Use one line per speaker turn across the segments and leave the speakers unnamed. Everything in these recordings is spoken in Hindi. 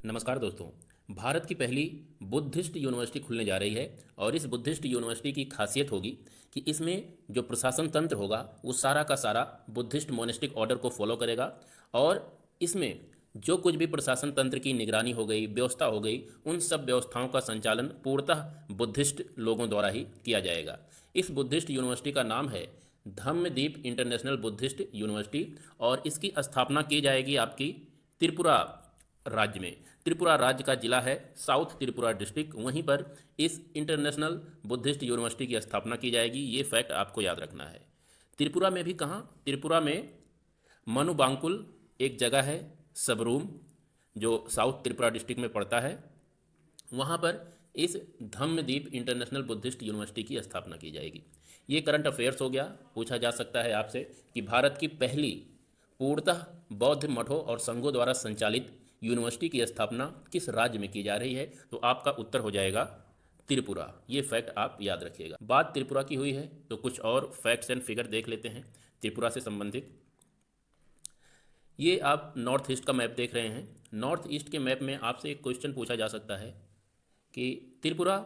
नमस्कार दोस्तों। भारत की पहली बुद्धिस्ट यूनिवर्सिटी खुलने जा रही है और इस बुद्धिस्ट यूनिवर्सिटी की खासियत होगी कि इसमें जो प्रशासन तंत्र होगा वो सारा का सारा बुद्धिस्ट मोनेस्टिक ऑर्डर को फॉलो करेगा और इसमें जो कुछ भी प्रशासन तंत्र की निगरानी हो गई, व्यवस्था हो गई, उन सब व्यवस्थाओं का संचालन पूर्णतः बुद्धिस्ट लोगों द्वारा ही किया जाएगा। इस बुद्धिस्ट यूनिवर्सिटी का नाम है धम्मदीप इंटरनेशनल बुद्धिस्ट यूनिवर्सिटी और इसकी स्थापना की जाएगी आपकी त्रिपुरा राज्य में। त्रिपुरा राज्य का जिला है साउथ त्रिपुरा डिस्ट्रिक्ट, वहीं पर इस इंटरनेशनल बुद्धिस्ट यूनिवर्सिटी की स्थापना की जाएगी। ये फैक्ट आपको याद रखना है। त्रिपुरा में भी कहाँ? त्रिपुरा में मनुबांकुल एक जगह है, सबरूम, जो साउथ त्रिपुरा डिस्ट्रिक्ट में पड़ता है। वहाँ पर इस धम्मदीप इंटरनेशनल बुद्धिस्ट यूनिवर्सिटी की स्थापना की जाएगी। ये करंट अफेयर्स हो गया। पूछा जा सकता है आपसे कि भारत की पहली पूर्णतः बौद्ध मठों और संघों द्वारा संचालित यूनिवर्सिटी की स्थापना किस राज्य में की जा रही है? तो आपका उत्तर हो जाएगा त्रिपुरा। ये फैक्ट आप याद रखिएगा। बात त्रिपुरा की हुई है तो कुछ और फैक्ट्स एंड फिगर देख लेते हैं त्रिपुरा से संबंधित। ये आप नॉर्थ ईस्ट का मैप देख रहे हैं। नॉर्थ ईस्ट के मैप में आपसे एक क्वेश्चन पूछा जा सकता है कि त्रिपुरा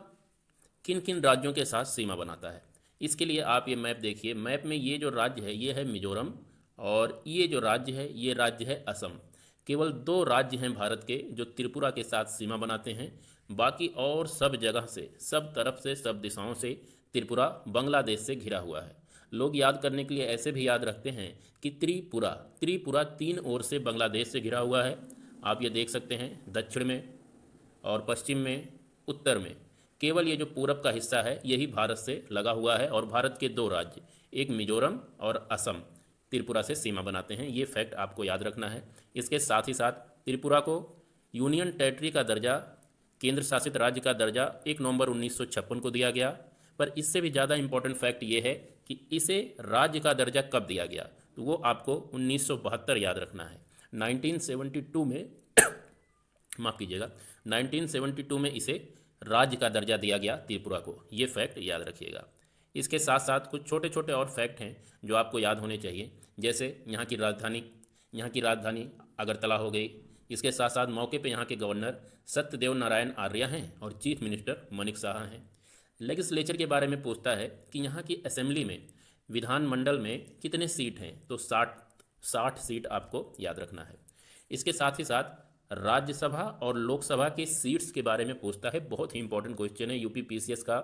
किन किन राज्यों के साथ सीमा बनाता है। इसके लिए आप ये मैप देखिए। मैप में ये जो राज्य है ये है मिजोरम और ये जो राज्य है ये राज्य है असम। केवल दो राज्य हैं भारत के जो त्रिपुरा के साथ सीमा बनाते हैं। बाकी और सब जगह से, सब तरफ से, सब दिशाओं से त्रिपुरा बांग्लादेश से घिरा हुआ है। लोग याद करने के लिए ऐसे भी याद रखते हैं कि त्रिपुरा त्रिपुरा तीन ओर से बांग्लादेश से घिरा हुआ है। आप ये देख सकते हैं, दक्षिण में और पश्चिम में, उत्तर में। केवल ये जो पूरब का हिस्सा है यही भारत से लगा हुआ है और भारत के दो राज्य, एक मिजोरम और असम, त्रिपुरा से सीमा बनाते हैं। ये फैक्ट आपको याद रखना है। इसके साथ ही साथ त्रिपुरा को यूनियन टेरिटरी का दर्जा, केंद्र शासित राज्य का दर्जा 1 नवंबर 1956 को दिया गया। पर इससे भी ज़्यादा इंपॉर्टेंट फैक्ट ये है कि इसे राज्य का दर्जा कब दिया गया, तो वो आपको 1972 याद रखना है। 1972 में माफ़ कीजिएगा, 1972 में इसे राज्य का दर्जा दिया गया त्रिपुरा को। ये फैक्ट याद रखिएगा। इसके साथ साथ कुछ छोटे छोटे और फैक्ट हैं जो आपको याद होने चाहिए, जैसे यहाँ की राजधानी अगरतला हो गई। इसके साथ साथ मौके पे यहाँ के गवर्नर सत्यदेव नारायण आर्य हैं और चीफ मिनिस्टर मनिक साहा हैं। लेजिस्लेचर के बारे में पूछता है कि यहाँ की असेंबली में, विधानमंडल में कितने सीट हैं, तो 60 सीट आपको याद रखना है। इसके साथ ही साथ राज्यसभा और लोकसभा के सीट्स के बारे में पूछता है। बहुत ही इंपॉर्टेंट क्वेश्चन है। यूपी पीसीएस का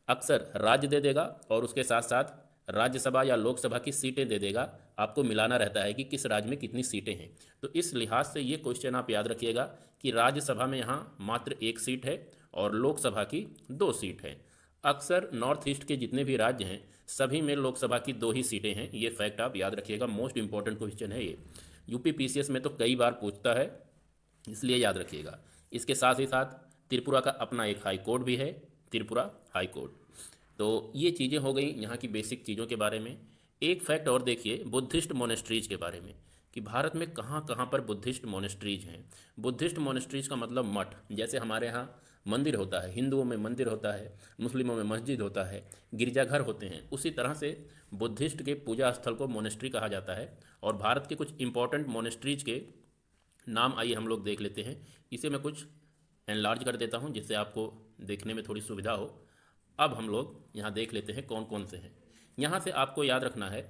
अक्सर राज्य दे देगा और उसके साथ साथ राज्यसभा या लोकसभा की सीटें दे देगा। आपको मिलाना रहता है कि किस राज्य में कितनी सीटें हैं। तो इस लिहाज से ये क्वेश्चन आप याद रखिएगा कि राज्यसभा में यहाँ मात्र 1 सीट है और लोकसभा की 2 सीट है। अक्सर नॉर्थ ईस्ट के जितने भी राज्य हैं सभी में लोकसभा की 2 ही सीटें हैं। ये फैक्ट आप याद रखिएगा। मोस्ट इंपॉर्टेंट क्वेश्चन है ये। यूपी पीसीएस में तो कई बार पूछता है, इसलिए याद रखिएगा। इसके साथ ही साथ त्रिपुरा का अपना एक हाई कोर्ट भी है, त्रिपुरा हाई कोर्ट। तो ये चीज़ें हो गई यहाँ की बेसिक चीज़ों के बारे में। एक फैक्ट और देखिए बुद्धिस्ट मोनेस्ट्रीज के बारे में कि भारत में कहाँ कहाँ पर बुद्धिस्ट मोनेस्ट्रीज हैं। बुद्धिस्ट मोनेस्ट्रीज का मतलब मठ। जैसे हमारे यहाँ मंदिर होता है, हिंदुओं में मंदिर होता है, मुस्लिमों में मस्जिद होता है, गिरजाघर होते हैं, उसी तरह से बुद्धिस्ट के पूजा स्थल को मोनेस्ट्री कहा जाता है। और भारत के कुछ इंपॉर्टेंट मोनेस्ट्रीज के नाम आइए हम लोग देख लेते हैं। इसे मैं कुछ एनलार्ज कर देता हूँ जिससे आपको देखने में थोड़ी सुविधा हो। अब हम लोग यहाँ देख लेते हैं कौन कौन से हैं। यहाँ से आपको याद रखना है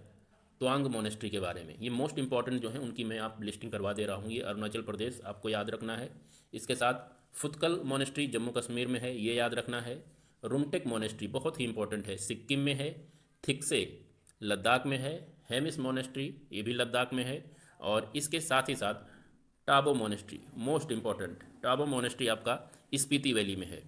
त्वांग मोनेस्ट्री के बारे में। ये मोस्ट इंपॉर्टेंट जो है उनकी मैं आप लिस्टिंग करवा दे रहा हूँ। ये अरुणाचल प्रदेश आपको याद रखना है। इसके साथ फुतकल मोनेस्ट्री जम्मू कश्मीर में है, ये याद रखना है। रुमटेक मोनेस्ट्री बहुत ही इंपॉर्टेंट है, सिक्किम में है। थिक्से लद्दाख में है। हेमिस मोनेस्ट्री ये भी लद्दाख में है। और इसके साथ ही साथ Tabo monastery most important, Tabo monastery आपका स्पीति वैली में है।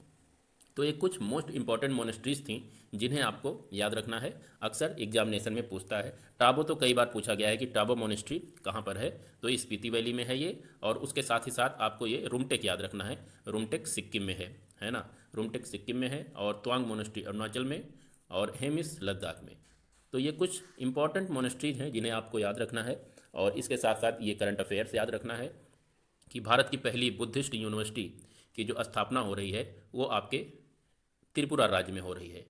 तो ये कुछ मोस्ट इंपॉर्टेंट मोनेस्ट्रीज थी जिन्हें आपको याद रखना है। अक्सर एग्जामिनेशन में पूछता है। टाबो तो कई बार पूछा गया है कि टाबो मोनेस्ट्री कहाँ पर है, तो ये स्पीति वैली में है ये। और उसके साथ ही साथ आपको ये रुमटेक याद रखना है। रुमटेक सिक्किम में है ना। रुमटेक सिक्किम में है और त्वांग मोनेस्ट्री अरुणाचल में और हेमिस लद्दाख में। तो ये कुछ इंपॉर्टेंट मोनेस्ट्रीज हैं जिन्हें आपको याद रखना है। और इसके साथ साथ ये करंट अफेयर्स याद रखना है कि भारत की पहली बुद्धिस्ट यूनिवर्सिटी की जो स्थापना हो रही है वो आपके त्रिपुरा राज्य में हो रही है।